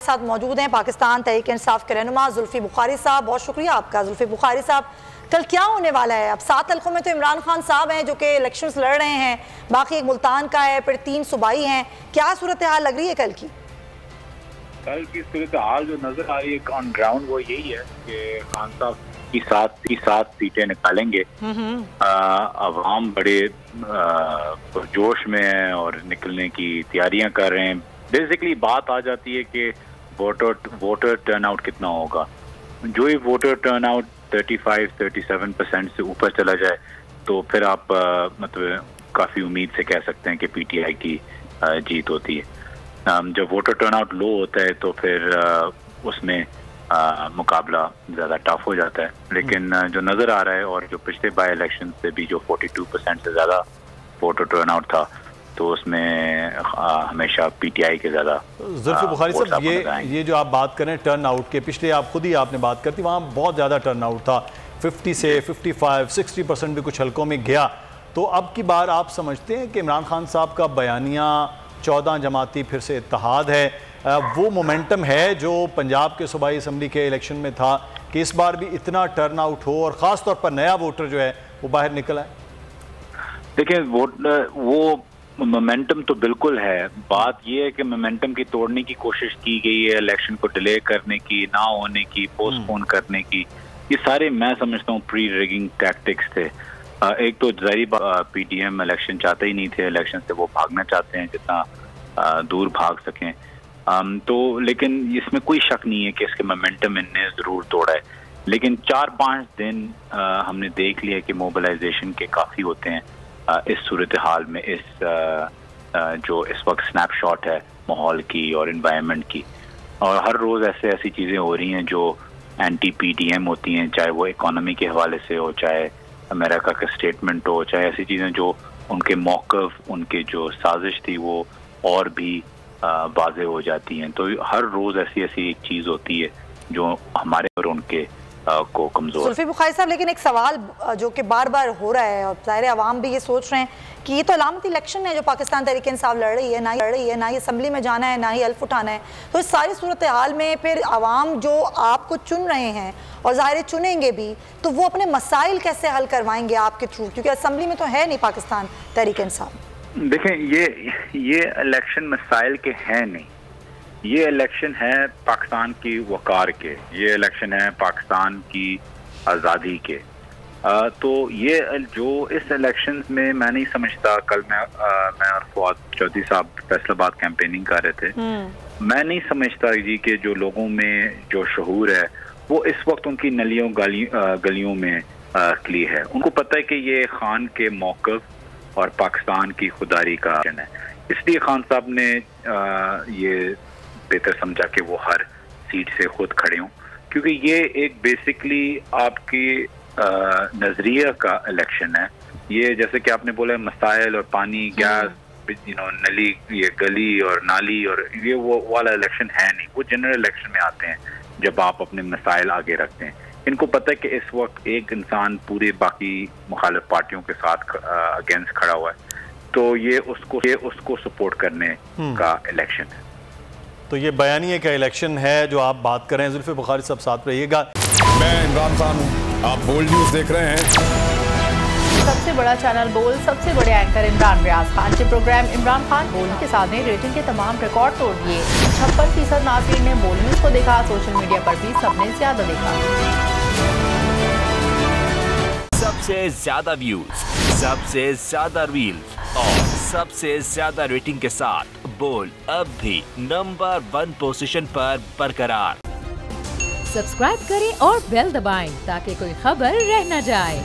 साथ मौजूद हैं पाकिस्तान तहरीक इंसाफ के रहनुमा जुल्फी बुखारी साहब। बहुत शुक्रिया आपका जुल्फी बुखारी साहब। कल क्या होने वाला है? अब 7 हल्कों में तो इमरान खान साहब हैं जो कि इलेक्शंस लड़ रहे हैं, बाकी एक मुल्तान का है, फिर 3 सूबाई हैं। क्या सूरत हाल लग रही है कल की? कल की सूरत हाल जो नजर आ रही है ऑन ग्राउंड वो यही है कि खान साहब की 7 सीटें निकालेंगे। अवाम बड़े जोश में है और निकलने की तैयारियां कर रहे हैं। बेसिकली बात आ जाती है कि वोटर टर्नआउट कितना होगा। जो ही वोटर टर्नआउट 35-37% से ऊपर चला जाए तो फिर आप मतलब काफ़ी उम्मीद से कह सकते हैं कि पीटीआई की जीत होती है। जब वोटर टर्नआउट लो होता है तो फिर उसमें मुकाबला ज़्यादा टफ हो जाता है। लेकिन जो नज़र आ रहा है और जो पिछले बाई इलेक्शन से भी जो 42% से ज़्यादा वोटर टर्नआउट था तो उसमें हमेशा पीटीआई के ज़्यादा। जुल्फी बुखारी साहब, ये जो आप बात करें टर्न आउट के, पिछले आप खुद ही आपने बात करती, वहाँ बहुत ज़्यादा टर्न आउट था, 50 से 55-60% भी कुछ हल्कों में गया। तो अब की बार आप समझते हैं कि इमरान खान साहब का बयानिया 14 जमाती फिर से इत्तेहाद है, वो मोमेंटम है जो पंजाब के सूबाई असम्बली के इलेक्शन में था कि इस बार भी इतना टर्न आउट हो और ख़ास तौर पर नया वोटर जो है वो बाहर निकल आए? देखिए वो मोमेंटम तो बिल्कुल है। बात यह है कि मोमेंटम की तोड़ने की कोशिश की गई है, इलेक्शन को डिले करने की, ना होने की, पोस्टपोन करने की। ये सारे मैं समझता हूँ प्री रिगिंग टैक्टिक्स थे। एक तो जाहिर पीडीएम इलेक्शन चाहते ही नहीं थे, इलेक्शन से वो भागना चाहते हैं जितना दूर भाग सकें। तो लेकिन इसमें कोई शक नहीं है कि इसके मोमेंटम इनने ज़रूर तोड़ा है। लेकिन 4-5 दिन हमने देख लिया कि मोबिलाइजेशन के काफ़ी होते हैं इस सूरत हाल में, इस जो इस वक्त स्नैपशॉट है माहौल की और इन्वायरमेंट की। और हर रोज़ ऐसी चीज़ें हो रही हैं जो एंटी पीडीएम होती हैं, चाहे वो इकोनॉमी के हवाले से हो, चाहे अमेरिका का स्टेटमेंट हो, चाहे ऐसी चीज़ें जो उनके मौक़िफ़, उनके जो साजिश थी वो और भी वाज़े हो जाती हैं। तो हर रोज़ ऐसी एक चीज़ होती है जो हमारे और उनके को कमजोर। जुल्फी बुखारी साहब, लेकिन एक सवाल जो कि बार बार हो रहा है और ज़ाहिर अवाम भी ये सोच रहे हैं कि ये तो अलामती इलेक्शन है जो पाकिस्तान तहरीक इंसाफ लड़ रही है, ना ही असम्बली में जाना है, ना ही हल्फ उठाना है। तो इस सारी सूरत हाल में फिर अवाम जो आपको चुन रहे हैं और ज़ाहिर चुनेंगे भी, तो वो अपने मसाइल कैसे हल करवाएंगे आपके थ्रू, क्योंकि असम्बली में तो है नहीं पाकिस्तान तहरीक इंसाफ। देखें, ये इलेक्शन मसाइल के हैं नहीं, ये इलेक्शन है पाकिस्तान की वकार के, ये इलेक्शन है पाकिस्तान की आज़ादी के। तो ये जो इस इलेक्शन में मैं नहीं समझता, कल मैं और फवाद चौधरी साहब फैसलाबाद कैंपेनिंग कर रहे थे, मैं नहीं समझता जी कि जो लोगों में जो शऊर है वो इस वक्त उनकी नलियों गलियों में खली है। उनको पता है कि ये खान के मौक़िफ़ और पाकिस्तान की खुदारी का है, इसलिए खान साहब ने ये बेहतर समझा कि वो हर सीट से खुद खड़े हों, क्योंकि ये एक बेसिकली आपकी नजरिया का इलेक्शन है। ये जैसे कि आपने बोला मसाइल और पानी, गैस, नली, ये गली और नाली और ये वो वाला इलेक्शन है नहीं। वो जनरल इलेक्शन में आते हैं जब आप अपने मसाइल आगे रखते हैं। इनको पता है कि इस वक्त एक इंसान पूरे बाकी मुखालिफ पार्टियों के साथ अगेंस्ट खड़ा हुआ है, तो ये उसको सपोर्ट करने का इलेक्शन है। तो ये बयानिए का इलेक्शन है जो आप बात कर रहे हैं। जुल्फी बुखारी साहब साथ रहिएगा। मैं इमरान खान हूँ, आप बोल्ड न्यूज़ देख रहे हैं। सबसे बड़ा चैनल बोल, सबसे बड़े एंकर इमरान रियाज खान के प्रोग्राम इमरान खान बोल के साथ ने रेटिंग के तमाम रिकॉर्ड तोड़ दिए। 56% नाज़रीन ने बोल न्यूज़ को देखा। सोशल मीडिया पर भी सबने ज्यादा देखा। सबसे ज्यादा व्यूज, सबसे ज्यादा रील्स और सबसे ज्यादा रेटिंग के साथ बोल अब भी नंबर 1 पोजीशन पर बरकरार। सब्सक्राइब करें और बेल दबाएं ताकि कोई खबर रह न जाए।